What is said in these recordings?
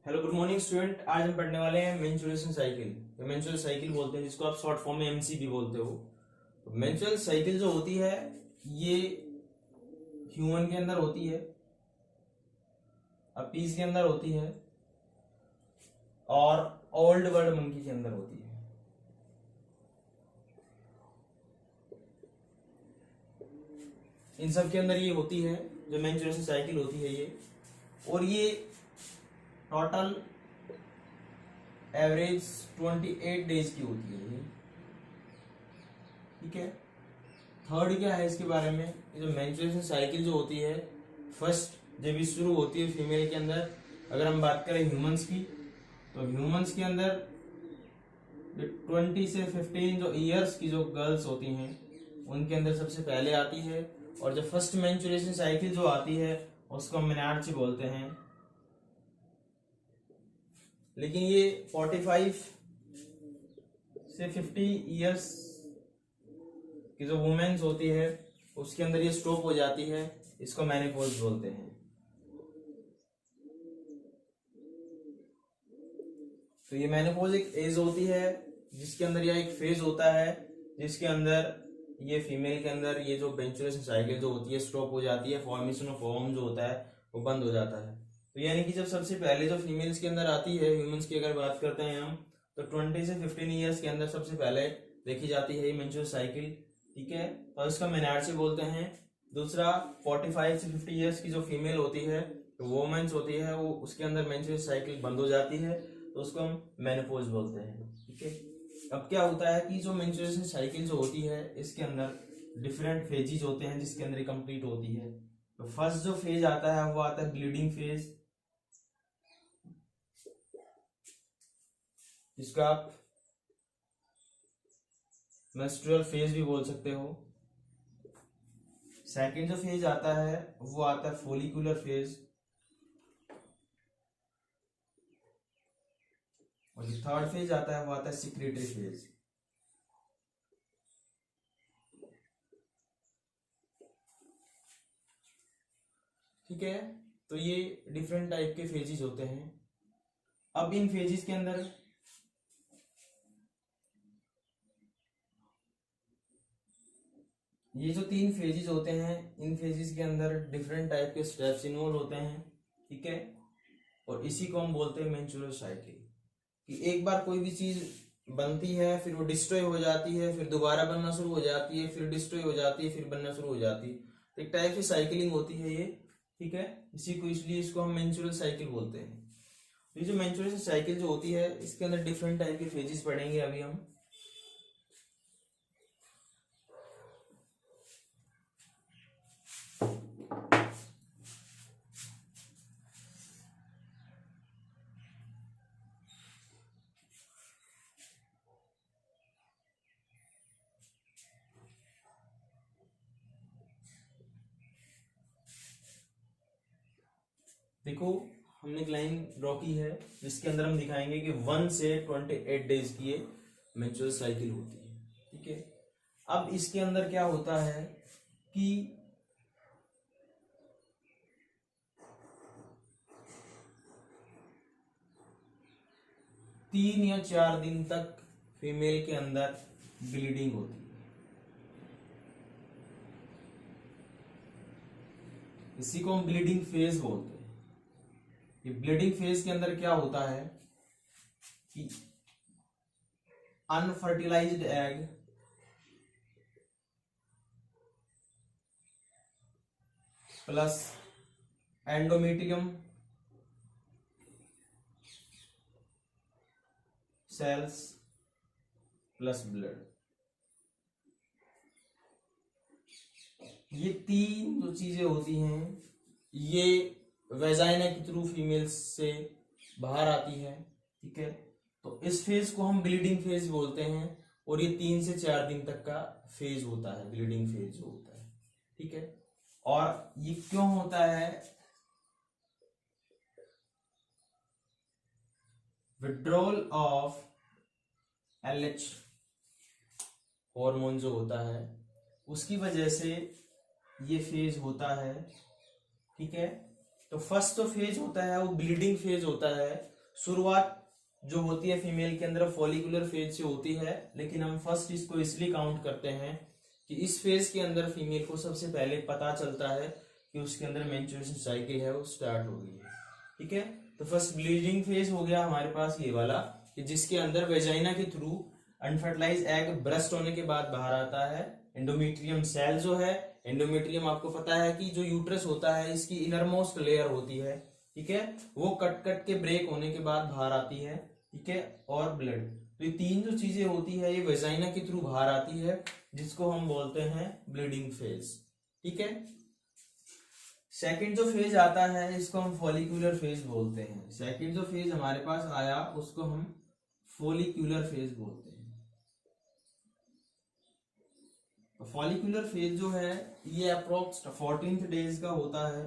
Hello good morning student. आज हम पढ़ने वाले हैं मेंस्ट्रुएशन साइकिल। तो मेंस्ट्रुअल साइकिल बोलते हैं जिसको आप शॉर्ट फॉर्म में एमसी भी बोलते हो। तो मेंस्ट्रुअल साइकिल जो होती है ये ह्यूमन के अंदर होती है, अपीज के अंदर होती है और ओल्ड वर्ल्ड मंकी के अंदर होती है। इन सब के अंदर ये होती है जो मेंस्ट्रुएशन साइकिल होती है ये, और ये टोटल एवरेज 28 डेज की होती है ये। ठीक है। थर्ड क्या है इसके बारे में, ये जो मेंस्ट्रुएशन साइकिल जो होती है फर्स्ट जब ये शुरू होती है फीमेल के अंदर, अगर हम बात करें ह्यूमंस की तो ह्यूमंस के अंदर 20 से 15 जो ईयर्स की जो गर्ल्स होती हैं उनके अंदर सबसे पहले आती है, और जो फर्स्ट मेंस्ट्रुएशन साइकिल जो आती है उसको मेनार्ची बोलते हैं। लेकिन ये 45 से 50 ईयर्स की जो वुमेन्स होती है उसके अंदर ये स्टॉप हो जाती है, इसको मेनोपॉज बोलते हैं। तो ये मेनोपॉज एक एज होती है जिसके अंदर या एक फेज होता है जिसके अंदर ये फीमेल के अंदर ये जो मेंस्ट्रुएशन साइकिल जो होती है स्टॉप हो जाती है, फॉर्मेशन ऑफ ओवम जो होता है वो बंद हो जाता है। तो यानी कि जब सबसे पहले जो फीमेल्स के अंदर आती है, ह्यूमंस की अगर बात करते हैं हम, तो 20 से 15 ईयर्स के अंदर सबसे पहले देखी जाती है ये मेंस्ट्रुअल साइकिल। ठीक है। और इसका मेनार्ची बोलते हैं। दूसरा 45 से 50 ईयर्स की जो फीमेल होती है, तो वोमेन्स होती है, वो उसके अंदर मेंस्ट्रुअल साइकिल बंद हो जाती है, तो उसको हम मेनोपॉज बोलते हैं। ठीक है। अब क्या होता है कि जो मेंस्ट्रुएशन साइकिल जो होती है इसके अंदर डिफरेंट फेजेस होते हैं जिसके अंदर कंप्लीट होती है। तो फर्स्ट जो फेज आता है वो आता है ब्लीडिंग फेज, जिसको आप मेंस्ट्रुअल फेज भी बोल सकते हो। सेकंड जो फेज आता है वो आता है फोलिकुलर फेज, और जो थर्ड फेज आता है वो आता है सिक्रेटरी फेज। ठीक है। तो ये डिफरेंट टाइप के फेजेस होते हैं। अब इन फेजेस के अंदर ये जो 3 फेजेस होते हैं, इन फेजेस के अंदर डिफरेंट टाइप के स्टेप्स इन्वॉल्व होते हैं। ठीक है। और इसी को हम बोलते हैं मेंस्ट्रुअल साइकिल। कि एक बार कोई भी चीज बनती है, फिर वो डिस्ट्रॉय हो जाती है, फिर दोबारा बनना शुरू हो जाती है, फिर डिस्ट्रॉय हो जाती है, फिर बनना शुरू हो जाती है। तो एक टाइप की साइकिलिंग होती है ये। ठीक है। इसी को इसलिए इसको हम मेंस्ट्रुअल साइकिल बोलते हैं। ये जो मेंस्ट्रुअल साइकिल जो होती है इसके अंदर डिफरेंट टाइप के फेजेस पढ़ेंगे अभी हम। देखो हमने एक लाइन ड्रॉ की है जिसके अंदर हम दिखाएंगे कि 1 से 28 डेज की ये मेंस्ट्रुअल साइकिल होती है। ठीक है। अब इसके अंदर क्या होता है कि तीन या 4 दिन तक फीमेल के अंदर ब्लीडिंग होती है। इसी को हम ब्लीडिंग फेज बोलते हैं। ये ब्लीडिंग फेज के अंदर क्या होता है कि unfertilised egg plus endometrium cells plus blood, ये 3 जो चीजें होती हैं ये वेजाइना के थ्रू फीमेल से बाहर आती है। ठीक है। तो इस फेज को हम ब्लीडिंग फेज बोलते हैं, और ये 3 से 4 दिन तक का फेज होता है, ब्लीडिंग फेज जो होता है। ठीक है। और ये क्यों होता है, विड्रॉल ऑफ LH हार्मोन जो होता है उसकी वजह से ये फेज होता है। ठीक है। तो फर्स्ट जो फेज होता है वो ब्लीडिंग फेज होता है, शुरुआत जो होती है फीमेल के अंदर फॉलिकुलर फेज से होती है, लेकिन हम फर्स्ट इसको इसलिए काउंट करते हैं कि इस फेज के अंदर फीमेल को सबसे पहले पता चलता है कि उसके अंदर मेंस्ट्रुएशन साइकिल है वो स्टार्ट हो गई है। ठीक है, तो फर्स्ट ब्लीडिंग फेज हो गया हमारे पास ये वाला, कि जिसके अंदर वेजाइना के थ्रू अनफर्टिलाइज एग ब्रस्ट होने के बाद बाहर आता है। एंडोमेट्रियम सेल जो है, एंडोमेट्रियम आपको पता है कि जो यूट्रस होता है इसकी इनरमोस्ट लेयर होती है, ठीक है, वो कट कट के ब्रेक होने के बाद बाहर आती है। ठीक है, और ब्लड, तो ये तीन जो चीजें होती है ये वेजाइना के थ्रू बाहर आती है, जिसको हम बोलते हैं ब्लीडिंग फेज। ठीक है, सेकंड जो फेज आता है इसको हम फॉलिकुलर फेज बोलते हैं। सेकंड जो फेज हमारे पास आया उसको हम फॉलिकुलर फेज बोलते हैं। तो फॉलिकुलर फेज जो है ये अप्रोक्स 14 डेज का होता है,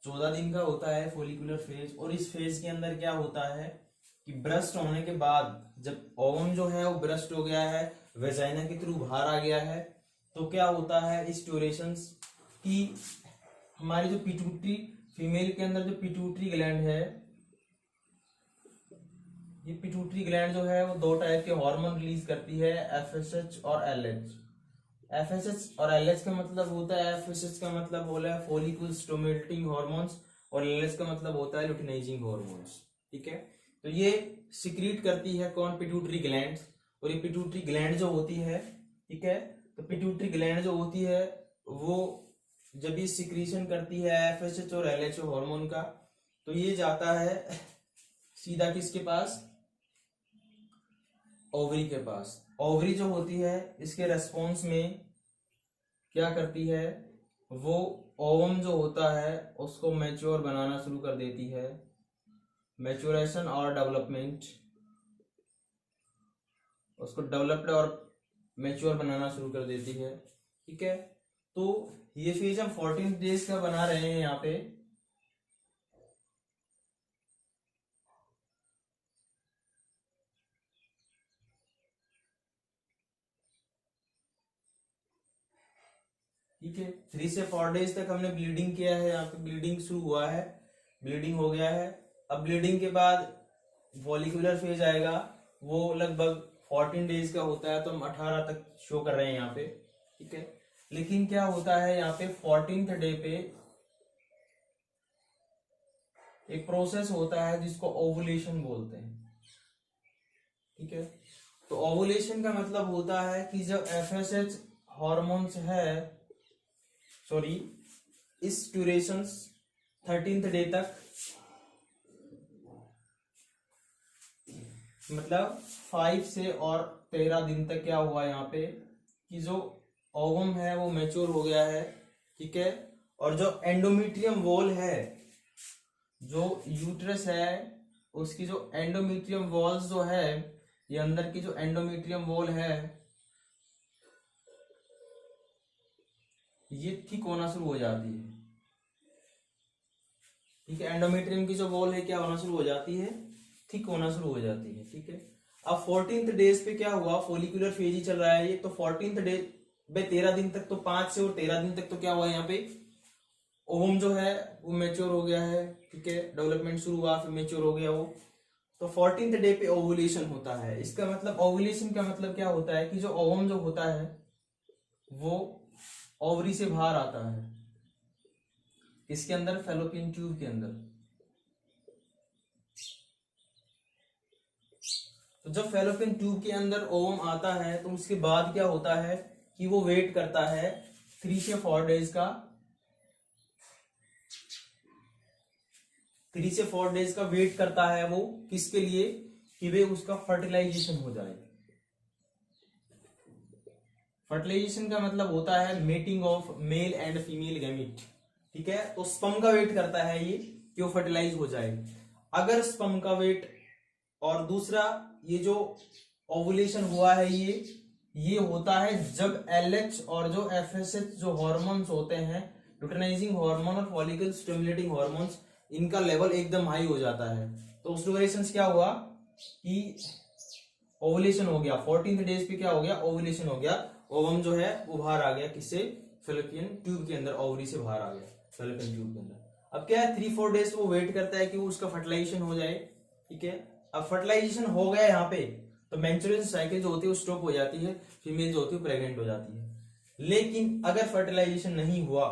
14 दिन का होता है फॉलिकुलर फेज। और इस फेज के अंदर क्या होता है कि ब्रस्ट होने के बाद जब ओवम जो है वो ब्रस्ट हो गया है, वेजाइना के थ्रू बाहर आ गया है, तो क्या होता है इस ड्यूरेशन की हमारी जो पिट्यूटरी, फीमेल के अंदर जो पिट्यूटरी ग्लैंड है, ये पिट्यूटरी ग्लैंड जो है वो दो टाइप के हार्मोन रिलीज करती है, एफएसएच और एलएच। एफएसएच और एलएच का मतलब होता है, एफएसएच का मतलब बोला है फॉलिकल स्टिमुलेटिंग हार्मोन्स और एलएच का मतलब होता है लुटिनाइजिंग हार्मोन्स। ठीक है, तो ये सिक्रीट करती है कौन, पिट्यूटरी ग्लैंड। और ये पिट्यूटरी ग्लैंड जो होती है, ठीक है, तो पिट्यूटरी ग्लैंड जो होती है वो जब ये सिक्रीशन करती है एफएसएच और एलएच हार्मोन का, तो ये जाता है सीधा किसके पास, ओवरी के पास। ओवरी जो होती है इसके रेस्पॉन्स में क्या करती है, वो ओवम जो होता है उसको मैच्योर बनाना शुरू कर देती है, मैच्योरेशन और डेवलपमेंट, उसको डेवलप्ड और मैच्योर बनाना शुरू कर देती है। ठीक है, तो ये फेज हम 14 डेज का बना रहे हैं यहाँ पे। ठीक है, 3 से 4 डेज तक हमने ब्लीडिंग किया है, यहाँ पे ब्लीडिंग शुरू हुआ है, ब्लीडिंग हो गया है। अब ब्लीडिंग के बाद फॉलिकुलर फेज आएगा, वो लगभग 14 डेज का होता है, तो हम 18 तक शो कर रहे हैं यहाँ पे। ठीक है, लेकिन क्या होता है यहाँ पे 14th डे पे एक प्रोसेस होता है जिसको ओवुलेशन बोलते हैं। ठीक है, तो ओवुलेशन का मतलब होता है कि जब एफएसएच हार्मोन्स है, सॉरी, इस ड्यूरेशन 13th डे तक, मतलब 5 से और 13 दिन तक क्या हुआ यहाँ पे कि जो ओवम है वो मैच्योर हो गया है। ठीक है, और जो एंडोमेट्रियम वॉल है, जो यूट्रस है, उसकी जो एंडोमेट्रियम वॉल्स जो है, ये अंदर की जो एंडोमेट्रियम वॉल है ये थिक होना शुरू हो जाती है। ठीक है, एंडोमेट्रियम की जो वॉल है क्या होना शुरू हो जाती है, थिक होना शुरू हो जाती है। ठीक है, अब 14th डेज पे क्या हुआ, फॉलिकुलर फेज ही चल रहा है ये, तो 14th डे पे 13 दिन तक, तो 5 से और 13 दिन तक तो क्या हुआ यहाँ पे, ओवम जो है वो मैच्योर हो गया है। ठीक है, डेवलपमेंट शुरू हुआ, फिर मैच्योर हो गया वो, तो 14th डे पे ओवुलेशन होता है। इसका मतलब ओवुलेशन का मतलब क्या होता है कि जो ओवम जो होता है वो ओवरी से बाहर आता है, इसके अंदर, फैलोपियन ट्यूब के अंदर। तो जब फैलोपियन ट्यूब के अंदर ओवम आता है तो उसके बाद क्या होता है कि वो वेट करता है 3 से 4 डेज का, 3 से 4 डेज का वेट करता है वो, किसके लिए, कि वे उसका फर्टिलाइजेशन हो जाए। फर्टिलाइजेशन का मतलब होता है mating of male and female gamete. ठीक है, तो स्पर्म का वेट करता है ये कि वो फर्टिलाइज हो जाए। अगर स्पर्म का वेट, और दूसरा ये जो ओवुलेशन हुआ है ये होता है जब एलएच और जो एफएसएच जो हार्मोन्स होते हैं, लुटिनाइजिंग हार्मोन और फॉलिकल स्टिमुलेटिंग हार्मोन्स, इनका लेवल एकदम हाई हो जाता है। तो उस ड्यूरेशन क्या हुआ कि ओवुलेशन हो गया, 14th डेज पे क्या हो गया, ओवुलेशन हो गया, ओवम जो है वो बाहर आ गया, किससे, फैलोपियन ट्यूब के अंदर, ओवरी से बाहर आ गया फैलोपियन ट्यूब के अंदर। अब क्या है 3-4 डेज वो वेट करता है कि वो उसका फर्टिलाइजेशन हो जाए, ठीक है। अब फर्टिलाइजेशन हो गया यहाँ पे तो मेंस्ट्रुएशन साइकिल जो होती है वो स्टॉप हो जाती है, फीमेल जो होती है प्रेग्नेंट हो जाती है। लेकिन अगर फर्टिलाइजेशन नहीं हुआ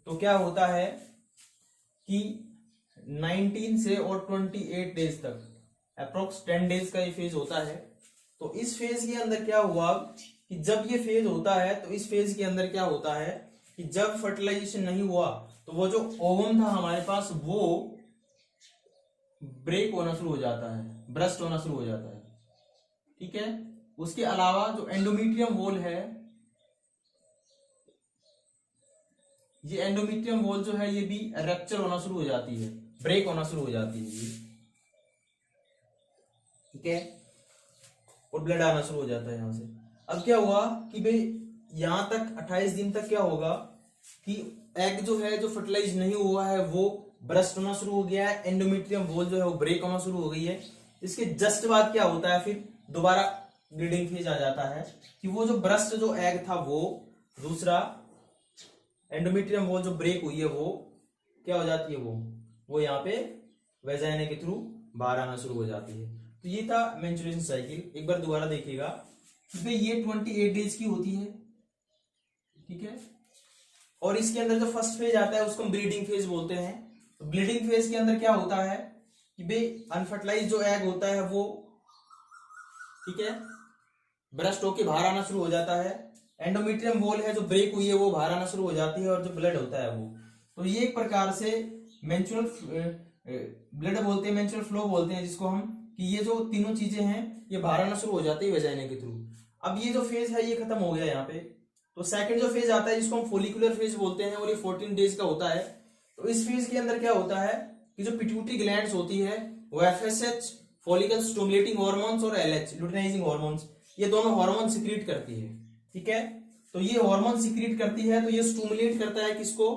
तो क्या होता है कि 19 से और 28 डेज तक, अप्रोक्स 10 डेज का ये फेज होता है। तो इस फेज के अंदर क्या हुआ कि जब ये फेज होता है तो इस फेज के अंदर क्या होता है कि जब फर्टिलाइजेशन नहीं हुआ तो वो जो ओवम था हमारे पास वो ब्रेक होना शुरू हो जाता है, ब्रस्ट होना शुरू हो जाता है, ठीक है। उसके अलावा जो एंडोमेट्रियम वॉल है, ये एंडोमेट्रियम वॉल जो है ये भी रप्चर होना शुरू हो जाती है, ब्रेक होना शुरू हो जाती है ये, ठीक है। और ब्लड आना शुरू हो जाता है यहां से। अब क्या हुआ कि भाई यहां तक 28 दिन तक क्या होगा कि एग जो है जो फर्टिलाइज नहीं हुआ है वो ब्रस्ट होना शुरू हो गया है, एंडोमेट्रियम वॉल जो है वो ब्रेक होना शुरू हो गई है। इसके जस्ट बाद क्या होता है फिर दोबारा ब्लीडिंग फेज आ जाता है कि वो जो ब्रस्ट जो एग था वो, दूसरा एंडोमेट्रियम वॉल जो ब्रेक हुई है वो क्या हो जाती है, वो यहाँ पे वेजाइना के थ्रू बाहर आना शुरू हो जाती है। तो ये था मेंस्ट्रुएशन साइकिल। एक बार दोबारा देखिएगा, ये 28 डेज की होती है, ठीक है। और इसके अंदर जो फर्स्ट फेज आता है उसको हम ब्लीडिंग फेज बोलते हैं। तो ब्लीडिंग फेज के अंदर क्या होता है कि भाई अनफर्टिलाइज जो एग होता है वो, ठीक है, ब्रस्ट होके बाहर आना शुरू हो जाता है। एंडोमेट्रियम वॉल है जो ब्रेक हुई है वो बाहर आना शुरू हो जाती है, और जो ब्लड होता है वो, तो ये एक प्रकार से मेंस्ट्रुअल ब्लड बोलते हैं, मेंस्ट्रुअल फ्लो बोलते हैं जिसको हम, कि ये जो तीनों चीजें हैं ये बाहर आना शुरू हो जाती है वेजाइना के थ्रू। अब ये जो फेज है ये खत्म हो गया यहाँ पे। तो सेकंड जो फेज आता है जिसको हम फोलिकुलर फेज बोलते हैं और ये 14 डेज का होता है। तो इस फेज के अंदर क्या होता है कि जो पिट्यूटरी ग्लैंड्स होती है वो एफएसएच, फॉलिकल स्टिमुलेटिंग हार्मोन्स, और एलएच, लुटेनाइजिंग हार्मोन्स, ये दोनों हार्मोन सिक्रीट करती है, ठीक है। तो ये हार्मोन सिक्रीट करती है, तो ये स्टिमुलेट करता है किसको,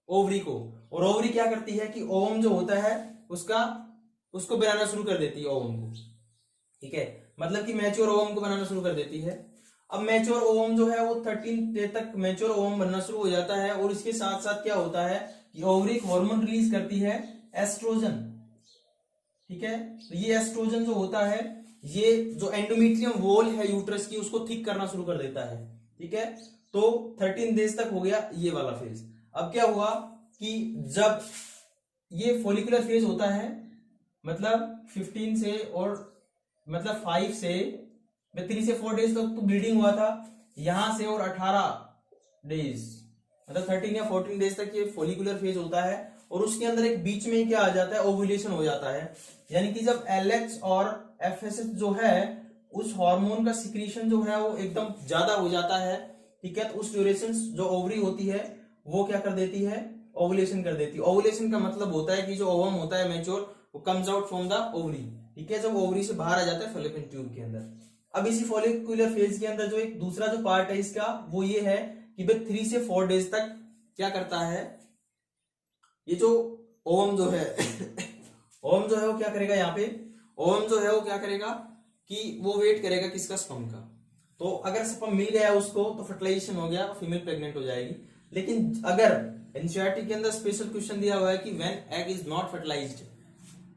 ओवरी को। और ओवरी क्या करती है कि ओवम जो होता है उसको बनाना शुरू कर देती है, ओवम को, ठीक है। मतलब कि मैच्योर ओवम को बनाना शुरू कर देती है। अब मैच्योर ओवम जो है वो 13 डे तक मैच्योर ओवम बनना शुरू हो जाता है। और इसके साथ साथ क्या होता है कि ओवरी हार्मोन रिलीज करती है एस्ट्रोजन, ठीक है। तो ये एस्ट्रोजन जो होता है ये जो एंडोमेट्रियम वॉल है यूट्रस की उसको थिक करना शुरू कर देता है, ठीक है। तो 13 डेज तक हो गया ये वाला फेज। अब क्या हुआ कि जब ये फोलिकुलर फेज होता है, मतलब 15 से और मतलब 5 से 3 से 4 डेज तक तो ब्लीडिंग हुआ था यहां से, और 18 डेज मतलब 13 या 14 डेज तक ये फोलिकुलर फेज होता है। और उसके अंदर एक बीच में क्या आ जाता है, ओव्यूलेशन हो जाता है। यानी कि जब एलएच और एफएसएच जो है उस हार्मोन का सिक्रीशन जो है वो एकदम ज्यादा हो जाता है, ठीक है। तो उस ड्यूरेशन जो ओवरी होती है वो क्या कर देती है, ओवुलेशन कर देती है। ओवुलेशन का मतलब होता है कि जो ओवम होता है मैच्योर वो comes out from the ovary, ठीक है, जब ओवरी से बाहर आ जाता है फैलोपियन ट्यूब के अंदर। अब इसी फॉलिकुलर फेज के अंदर जो एक दूसरा जो पार्ट है इसका वो ये है कि भाई 3 से 4 डेज तक क्या करता है, ये जो ओवम जो है ओवम जो है वो क्या करेगा, यहाँ पे ओवम जो है वो क्या करेगा कि वो वेट करेगा किसका, स्पर्म का। तो अगर स्पर्म मिल गया उसको तो फर्टिलाइजेशन हो गया, फीमेल प्रेग्नेंट हो जाएगी। लेकिन अगर एनसीईआरटी के अंदर स्पेशल क्वेश्चन दिया हुआ है कि when egg is not fertilised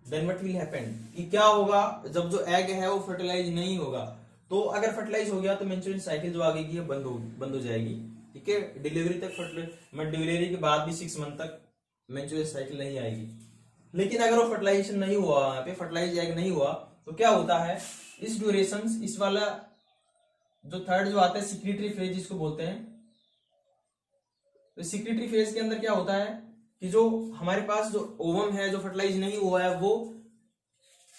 then what will happen, कि क्या होगा जब जो एग है वो फर्टिलाइज नहीं होगा। तो अगर फर्टिलाइज हो गया तो मेंस्ट्रुएशन साइकिल जो आगे की है बंद हो जाएगी, ठीक है। डिलीवरी तक डिलीवरी के बाद भी 6 मंथ तक मेंस्ट्रुएशन साइकिल नहीं आएगी। लेकिन अगर वो फर्टिलाइजेशन नहीं हुआ, यहाँ पे फर्टिलाइज एग नहीं हुआ, तो क्या होता है इस ड्यूरेशन, इस वाला जो थर्ड जो आता है सिक्रीटरी फेज जिसको बोलते हैं, तो सिक्रीटरी फेज के अंदर क्या होता है कि जो हमारे पास जो ओवम है जो फर्टिलाइज नहीं हुआ है वो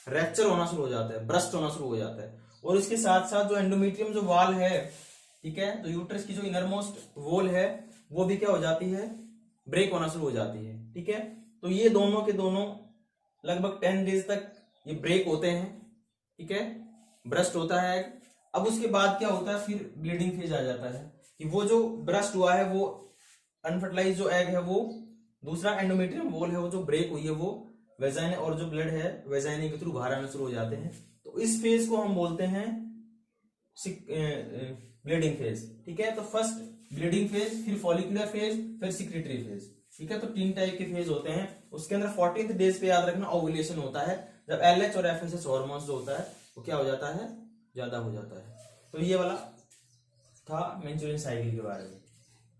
रैप्चर होना शुरू हो जाता है, ब्रस्ट होना शुरू हो जाता है। और इसके साथ साथ जो एंडोमेट्रियम जो वॉल है, ठीक है, तो यूट्रस की जो इनरमोस्ट वॉल है वो भी क्या हो जाती है, ब्रेक होना शुरू हो जाती है, ठीक है। तो ये दोनों के दोनों लगभग 10 डेज तक ये ब्रेक होते हैं, ठीक है, ब्रस्ट होता है। अब उसके बाद क्या होता है फिर ब्लीडिंग फेज आ जाता है कि वो जो ब्रस्ट हुआ है वो अनफर्टिलाइज जो एग है वो, दूसरा एंडोमेट्रियम वॉल है वो जो ब्रेक हुई है वो वेजाइना, और जो ब्लड है वेजाइना के थ्रू बाहर आना शुरू हो जाते हैं। तो इस फेज को हम बोलते हैं ब्लीडिंग फेज, ठीक है। तो फर्स्ट ब्लीडिंग फेज, फिर फॉलिकुलर फेज, फिर सिक्रीटरी फेज, ठीक है, तो 3 टाइप के फेज होते हैं। उसके अंदर 14th डेज पे याद रखना ओव्यूलेशन होता है, जब LH और FSH हार्मोन्स जो होता है वो क्या हो जाता है, ज्यादा हो जाता है। तो ये वाला था मेंस्ट्रुअल साइकिल के बारे में,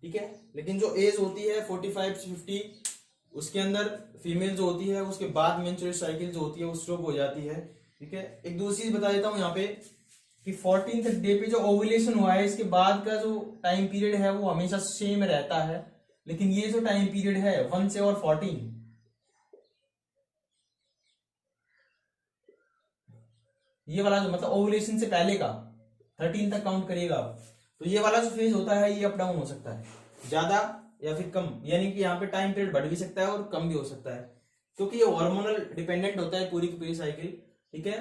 ठीक है। लेकिन जो एज होती है 45 से 50, उसके अंदर फीमेल जो होती है उसके बाद मेंस्ट्रुअल साइकिल जो होती है वो स्टॉप हो जाती है, ठीक है। एक दूसरी चीज बता देता हूँ यहाँ पे कि 14th डे पे जो ओव्यूलेशन हुआ है इसके बाद का जो टाइम पीरियड है वो हमेशा सेम रहता है, लेकिन ये जो टाइम पीरियड है 1 से और 14, ये वाला जो मतलब ओव्यूलेशन से पहले का 13 तक काउंट करिएगा आप, तो ये वाला जो फेज होता है ये अप डाउन हो सकता है, ज्यादा या फिर कम, यानी कि यहाँ पे टाइम पीरियड बढ़ भी सकता है और कम भी हो सकता है, क्योंकि ये हार्मोनल डिपेंडेंट होता है पूरी की पूरी साइकिल, ठीक है।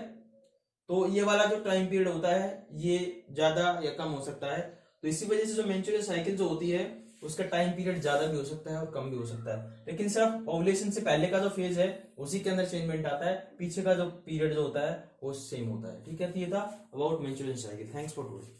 तो ये वाला जो टाइम पीरियड होता है ये ज्यादा या कम हो सकता है। तो इसी वजह से जो मेंस्ट्रुअल साइकिल जो होती है उसका टाइम पीरियड ज्यादा भी हो सकता है और कम भी हो सकता है, लेकिन सिर्फ ओव्यूलेशन से पहले का जो फेज है उसी के अंदर चेंजमेंट आता है, पीछे का जो पीरियड जो होता है वो सेम होता है, ठीक है। तो ये था about menstrual cycle. Thanks for watching.